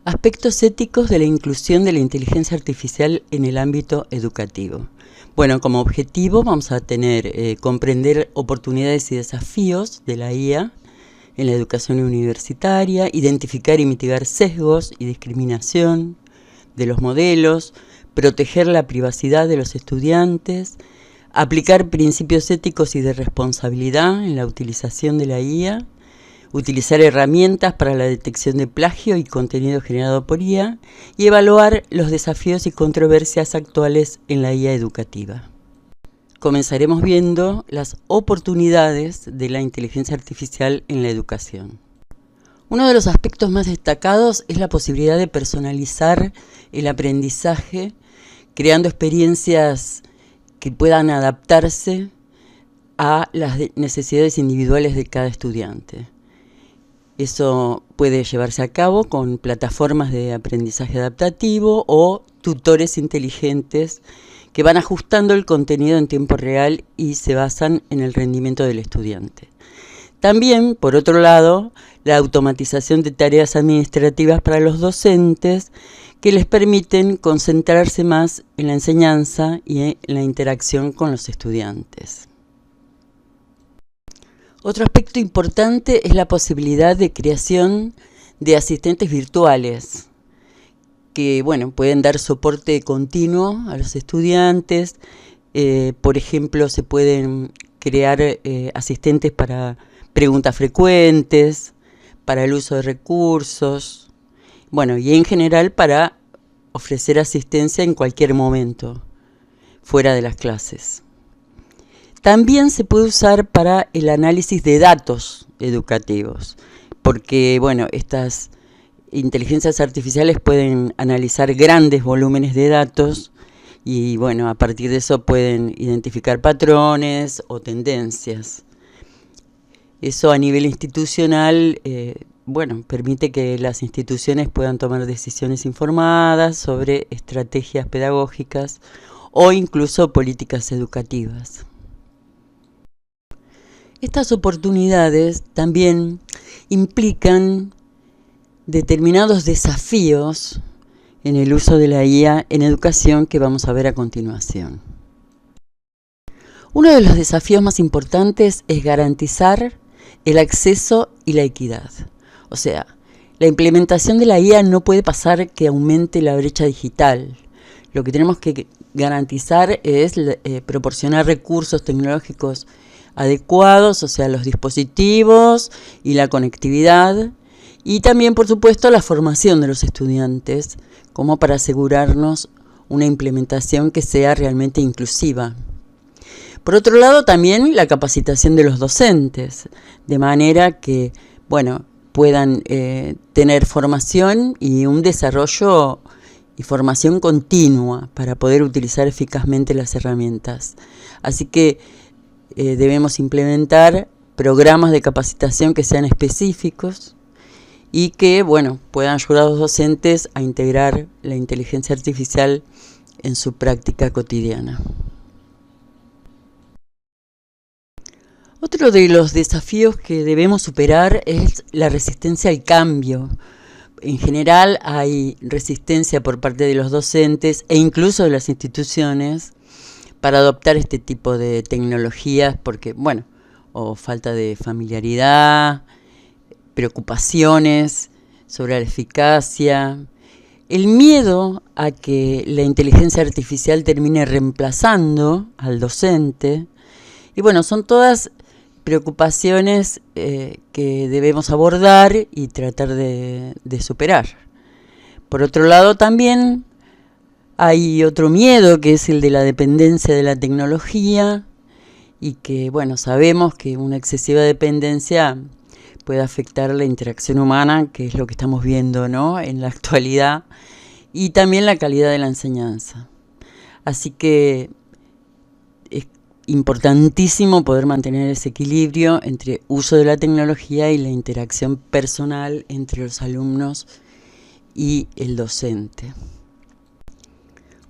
Aspectos éticos de la inclusión de la inteligencia artificial en el ámbito educativo. Bueno, como objetivo vamos a tener comprender oportunidades y desafíos de la IA en la educación universitaria, identificar y mitigar sesgos y discriminación de los modelos, proteger la privacidad de los estudiantes, aplicar principios éticos y de responsabilidad en la utilización de la IA, utilizar herramientas para la detección de plagio y contenido generado por IA y evaluar los desafíos y controversias actuales en la IA educativa. Comenzaremos viendo las oportunidades de la inteligencia artificial en la educación. Uno de los aspectos más destacados es la posibilidad de personalizar el aprendizaje, creando experiencias que puedan adaptarse a las necesidades individuales de cada estudiante. Eso puede llevarse a cabo con plataformas de aprendizaje adaptativo o tutores inteligentes que van ajustando el contenido en tiempo real y se basan en el rendimiento del estudiante. También, por otro lado, la automatización de tareas administrativas para los docentes que les permiten concentrarse más en la enseñanza y en la interacción con los estudiantes. Otro aspecto importante es la posibilidad de creación de asistentes virtuales que, pueden dar soporte continuo a los estudiantes. Por ejemplo, se pueden crear asistentes para preguntas frecuentes, para el uso de recursos, y en general para ofrecer asistencia en cualquier momento, fuera de las clases. También se puede usar para el análisis de datos educativos, porque estas inteligencias artificiales pueden analizar grandes volúmenes de datos y a partir de eso pueden identificar patrones o tendencias. Eso a nivel institucional, permite que las instituciones puedan tomar decisiones informadas sobre estrategias pedagógicas o incluso políticas educativas. Estas oportunidades también implican determinados desafíos en el uso de la IA en educación que vamos a ver a continuación. Uno de los desafíos más importantes es garantizar el acceso y la equidad. O sea, la implementación de la IA no puede pasar que aumente la brecha digital. Lo que tenemos que garantizar es proporcionar recursos tecnológicos adecuados, o sea, los dispositivos y la conectividad, y también, por supuesto, la formación de los estudiantes, como para asegurarnos una implementación que sea realmente inclusiva. Por otro lado, también la capacitación de los docentes, de manera que, puedan tener formación y un desarrollo y formación continua para poder utilizar eficazmente las herramientas. Así que debemos implementar programas de capacitación que sean específicos y que, puedan ayudar a los docentes a integrar la inteligencia artificial en su práctica cotidiana. Otro de los desafíos que debemos superar es la resistencia al cambio. En general hay resistencia por parte de los docentes e incluso de las instituciones para adoptar este tipo de tecnologías porque, o falta de familiaridad, preocupaciones sobre la eficacia, el miedo a que la inteligencia artificial termine reemplazando al docente. Y son todas preocupaciones que debemos abordar y tratar de superar. Por otro lado, también hay otro miedo que es el de la dependencia de la tecnología y que, sabemos que una excesiva dependencia puede afectar la interacción humana, que es lo que estamos viendo, en la actualidad, y también la calidad de la enseñanza. Así que es importantísimo poder mantener ese equilibrio entre uso de la tecnología y la interacción personal entre los alumnos y el docente.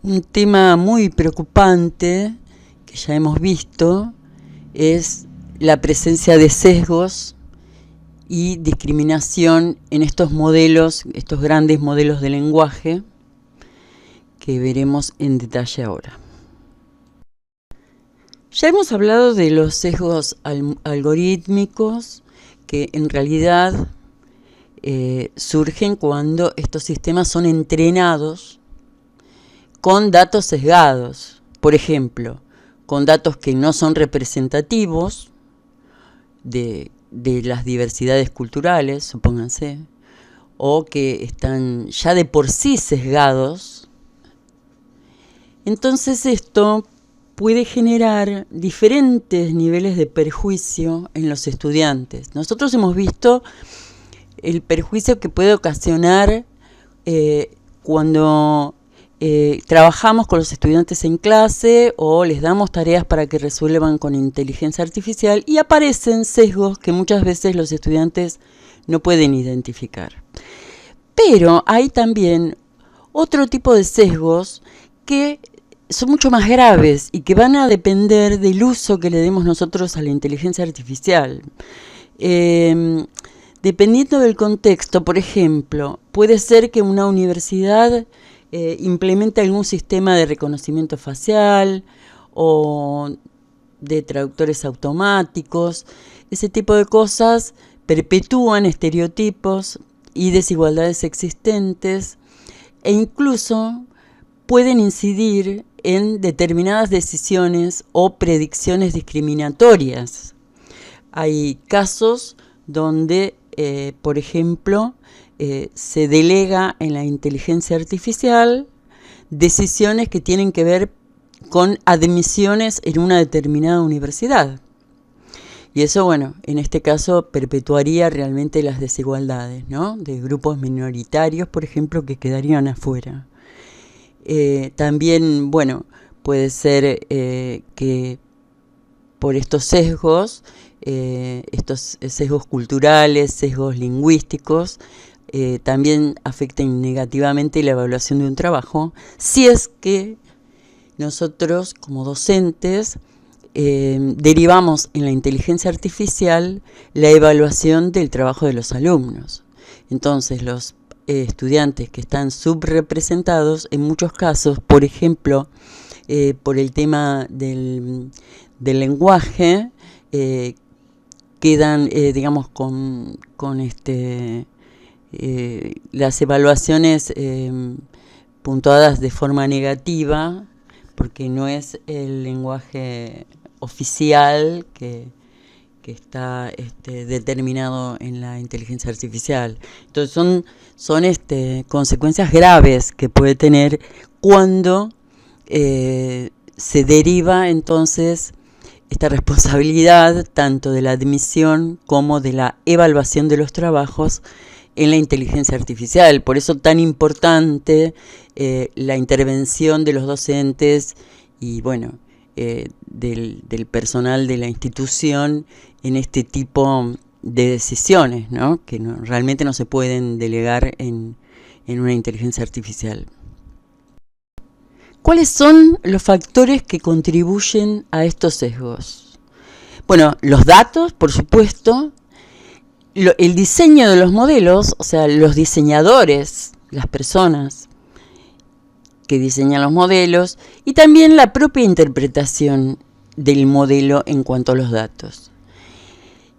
Un tema muy preocupante que ya hemos visto es la presencia de sesgos y discriminación en estos modelos, estos grandes modelos de lenguaje que veremos en detalle ahora. Ya hemos hablado de los sesgos algorítmicos, que en realidad surgen cuando estos sistemas son entrenados con datos sesgados. Por ejemplo, con datos que no son representativos de las diversidades culturales, supónganse, o que están ya de por sí sesgados. Entonces esto puede generar diferentes niveles de perjuicio en los estudiantes. Nosotros hemos visto el perjuicio que puede ocasionar cuando trabajamos con los estudiantes en clase o les damos tareas para que resuelvan con inteligencia artificial y aparecen sesgos que muchas veces los estudiantes no pueden identificar. Pero hay también otro tipo de sesgos que son mucho más graves y que van a depender del uso que le demos nosotros a la inteligencia artificial. Dependiendo del contexto, por ejemplo, puede ser que una universidad implemente algún sistema de reconocimiento facial o de traductores automáticos. Ese tipo de cosas perpetúan estereotipos y desigualdades existentes e incluso pueden incidir en determinadas decisiones o predicciones discriminatorias. Hay casos donde, por ejemplo, se delega en la inteligencia artificial decisiones que tienen que ver con admisiones en una determinada universidad. Y eso, bueno, en este caso perpetuaría realmente las desigualdades, ¿no? De grupos minoritarios, por ejemplo, que quedarían afuera. También, bueno, puede ser que por estos sesgos culturales, sesgos lingüísticos, también afecten negativamente la evaluación de un trabajo, si es que nosotros como docentes derivamos en la inteligencia artificial la evaluación del trabajo de los alumnos. Entonces los estudiantes que están subrepresentados en muchos casos, por ejemplo, por el tema del lenguaje, quedan, digamos, con las evaluaciones puntuadas de forma negativa, porque no es el lenguaje oficial que está determinado en la inteligencia artificial. Entonces son consecuencias graves que puede tener cuando se deriva entonces esta responsabilidad tanto de la admisión como de la evaluación de los trabajos en la inteligencia artificial. Por eso tan importante la intervención de los docentes y bueno, del personal de la institución en este tipo de decisiones, ¿no? Que realmente no se pueden delegar en una inteligencia artificial. ¿Cuáles son los factores que contribuyen a estos sesgos? Bueno, los datos, por supuesto, el diseño de los modelos, o sea, los diseñadores, las personas que diseñan los modelos, y también la propia interpretación del modelo en cuanto a los datos.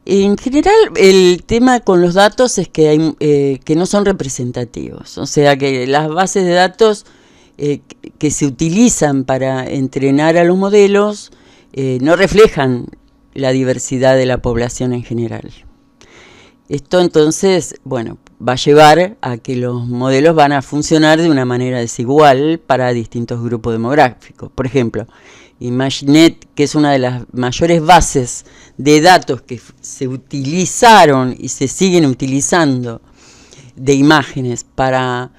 En general, el tema con los datos es que no son representativos, o sea que las bases de datos que se utilizan para entrenar a los modelos no reflejan la diversidad de la población en general. Esto entonces, bueno, va a llevar a que los modelos van a funcionar de una manera desigual para distintos grupos demográficos. Por ejemplo, ImageNet, que es una de las mayores bases de datos que se utilizaron y se siguen utilizando de imágenes para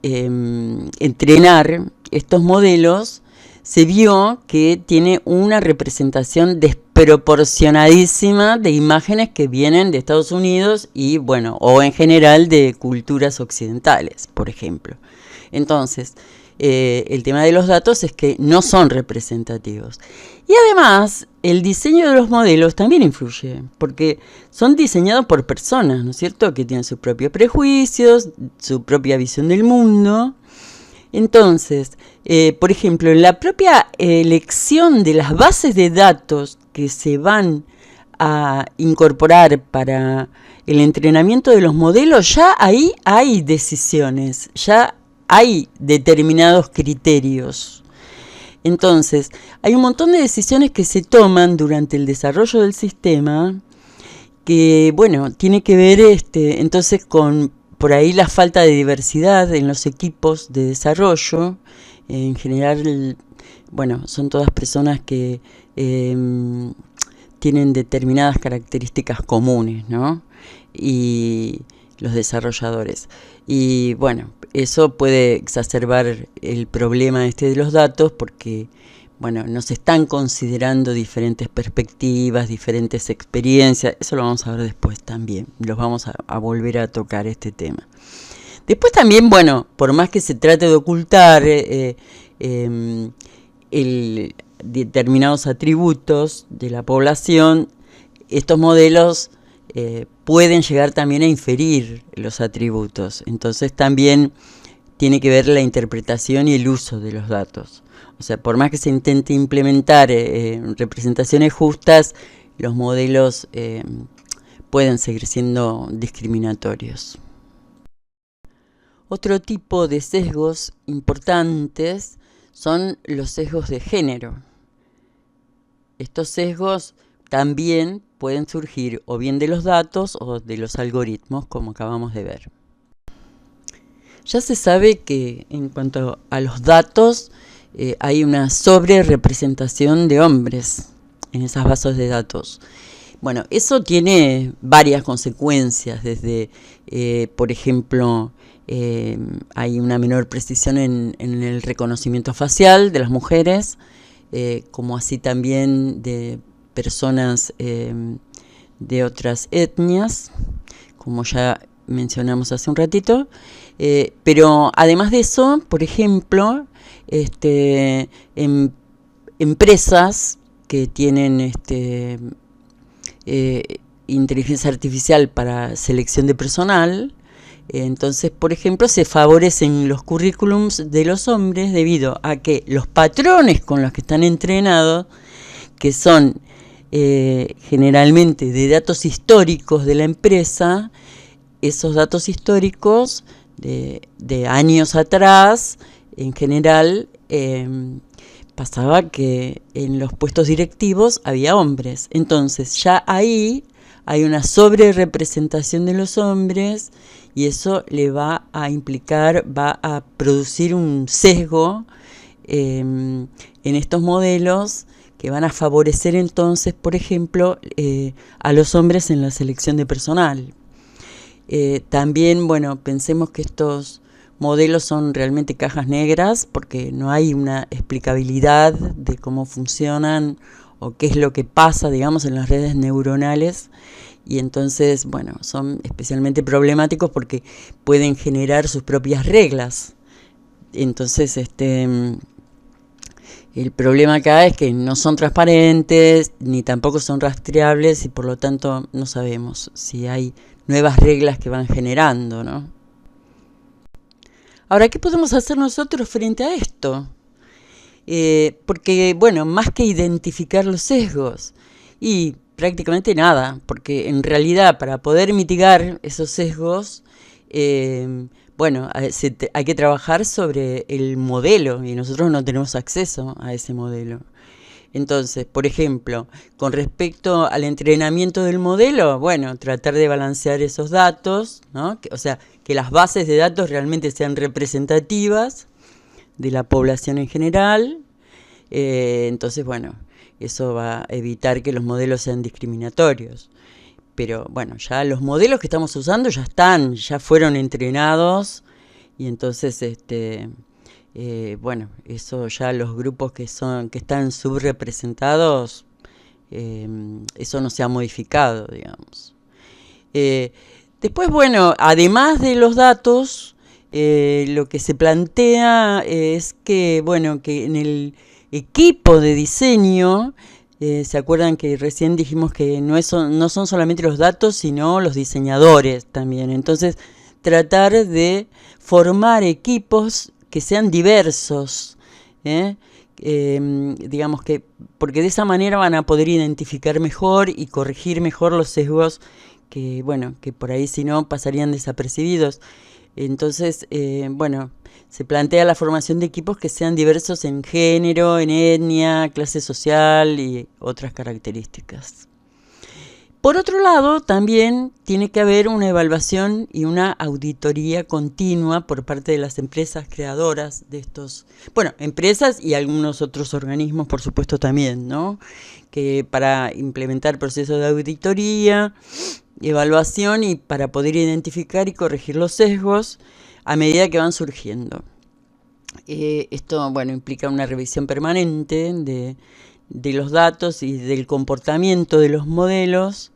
entrenar estos modelos, se vio que tiene una representación desproporcionadísima de imágenes que vienen de Estados Unidos y, bueno, o en general de culturas occidentales, por ejemplo. Entonces, el tema de los datos es que no son representativos. Y además, el diseño de los modelos también influye, porque son diseñados por personas, ¿no es cierto?, que tienen sus propios prejuicios, su propia visión del mundo. Entonces, por ejemplo, en la propia elección de las bases de datos que se van a incorporar para el entrenamiento de los modelos, ya ahí hay decisiones, ya hay determinados criterios. Entonces, hay un montón de decisiones que se toman durante el desarrollo del sistema que, bueno, tiene que ver entonces con por ahí la falta de diversidad en los equipos de desarrollo. En general, bueno, son todas personas que tienen determinadas características comunes, ¿no? Y los desarrolladores. Y bueno, eso puede exacerbar el problema de los datos porque, bueno, nos están considerando diferentes perspectivas, diferentes experiencias. Eso lo vamos a ver después también. Los vamos a volver a tocar este tema. Después también, bueno, por más que se trate de ocultar determinados atributos de la población, estos modelos pueden llegar también a inferir los atributos. Entonces también tiene que ver la interpretación y el uso de los datos. O sea, por más que se intente implementar representaciones justas, los modelos pueden seguir siendo discriminatorios. Otro tipo de sesgos importantes son los sesgos de género. Estos sesgos también pueden surgir o bien de los datos o de los algoritmos, como acabamos de ver. Ya se sabe que en cuanto a los datos, hay una sobrerepresentación de hombres en esas bases de datos. Bueno, eso tiene varias consecuencias, desde, por ejemplo, hay una menor precisión en el reconocimiento facial de las mujeres, como así también de personas de otras etnias, como ya mencionamos hace un ratito. Pero además de eso, por ejemplo, empresas que tienen inteligencia artificial para selección de personal, entonces, por ejemplo, se favorecen los currículums de los hombres debido a que los patrones con los que están entrenados, que son generalmente de datos históricos de la empresa, esos datos históricos de años atrás, en general, pasaba que en los puestos directivos había hombres. Entonces ya ahí hay una sobrerepresentación de los hombres y eso le va a implicar, va a producir un sesgo en estos modelos que van a favorecer entonces, por ejemplo, a los hombres en la selección de personal. También, bueno, pensemos que estos modelos son realmente cajas negras porque no hay una explicabilidad de cómo funcionan o qué es lo que pasa, digamos, en las redes neuronales. Y entonces, bueno, son especialmente problemáticos porque pueden generar sus propias reglas. Entonces, el problema acá es que no son transparentes, ni tampoco son rastreables y por lo tanto no sabemos si hay nuevas reglas que van generando, ¿no? Ahora, ¿qué podemos hacer nosotros frente a esto? Porque, bueno, más que identificar los sesgos, y prácticamente nada, porque en realidad para poder mitigar esos sesgos, bueno, hay que trabajar sobre el modelo y nosotros no tenemos acceso a ese modelo. Entonces, por ejemplo, con respecto al entrenamiento del modelo, bueno, tratar de balancear esos datos, ¿no? O sea, que las bases de datos realmente sean representativas de la población en general. Entonces, bueno, eso va a evitar que los modelos sean discriminatorios. Pero bueno, ya los modelos que estamos usando ya fueron entrenados y entonces, bueno, eso ya los grupos que están subrepresentados, eso no se ha modificado, digamos. Después, bueno, además de los datos, lo que se plantea es que, bueno, que en el equipo de diseño, ¿se acuerdan que recién dijimos que no son solamente los datos, sino los diseñadores también? Entonces, tratar de formar equipos que sean diversos, ¿eh? Digamos que, porque de esa manera van a poder identificar mejor y corregir mejor los sesgos que, bueno, que por ahí si no pasarían desapercibidos. Entonces, bueno, se plantea la formación de equipos que sean diversos en género, en etnia, clase social y otras características. Por otro lado, también tiene que haber una evaluación y una auditoría continua por parte de las empresas creadoras de estos, bueno, empresas y algunos otros organismos, por supuesto, también, ¿no? Que para implementar procesos de auditoría, evaluación y para poder identificar y corregir los sesgos a medida que van surgiendo. Esto, bueno, implica una revisión permanente de los datos y del comportamiento de los modelos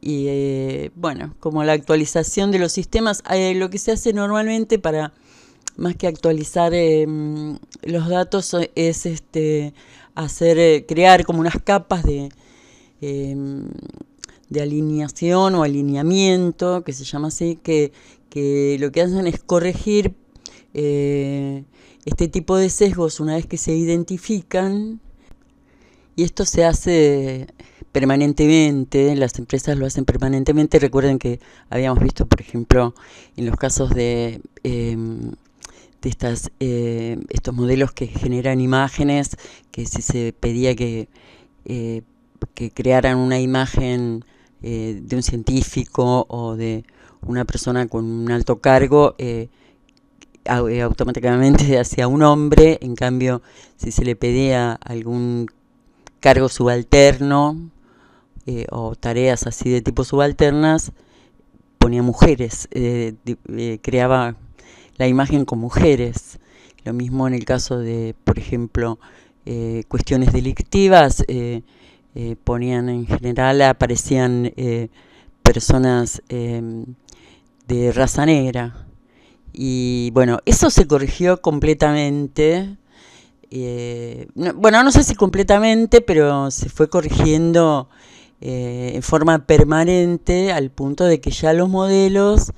y, bueno, como la actualización de los sistemas, lo que se hace normalmente para, más que actualizar los datos, es crear como unas capas de alineación o alineamiento, que se llama así, que lo que hacen es corregir este tipo de sesgos una vez que se identifican, y esto se hace permanentemente, las empresas lo hacen permanentemente. Recuerden que habíamos visto, por ejemplo, en los casos de estos modelos que generan imágenes, que si se pedía que crearan una imagen de un científico o de una persona con un alto cargo, automáticamente hacia un hombre. En cambio, si se le pedía algún cargo subalterno o tareas así de tipo subalternas, ponía mujeres, creaba la imagen con mujeres. Lo mismo en el caso de, por ejemplo, cuestiones delictivas, ponían en general, aparecían personas de raza negra. Y bueno, eso se corrigió completamente. No sé si completamente, pero se fue corrigiendo en forma permanente, al punto de que ya los modelos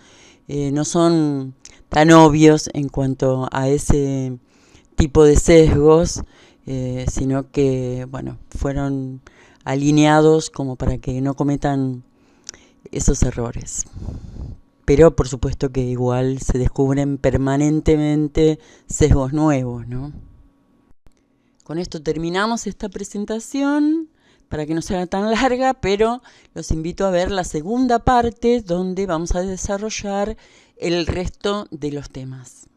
no son tan obvios en cuanto a ese tipo de sesgos, sino que, bueno, fueron alineados como para que no cometan esos errores. Pero por supuesto que igual se descubren permanentemente sesgos nuevos, ¿no? Con esto terminamos esta presentación para que no sea tan larga, pero los invito a ver la segunda parte donde vamos a desarrollar el resto de los temas.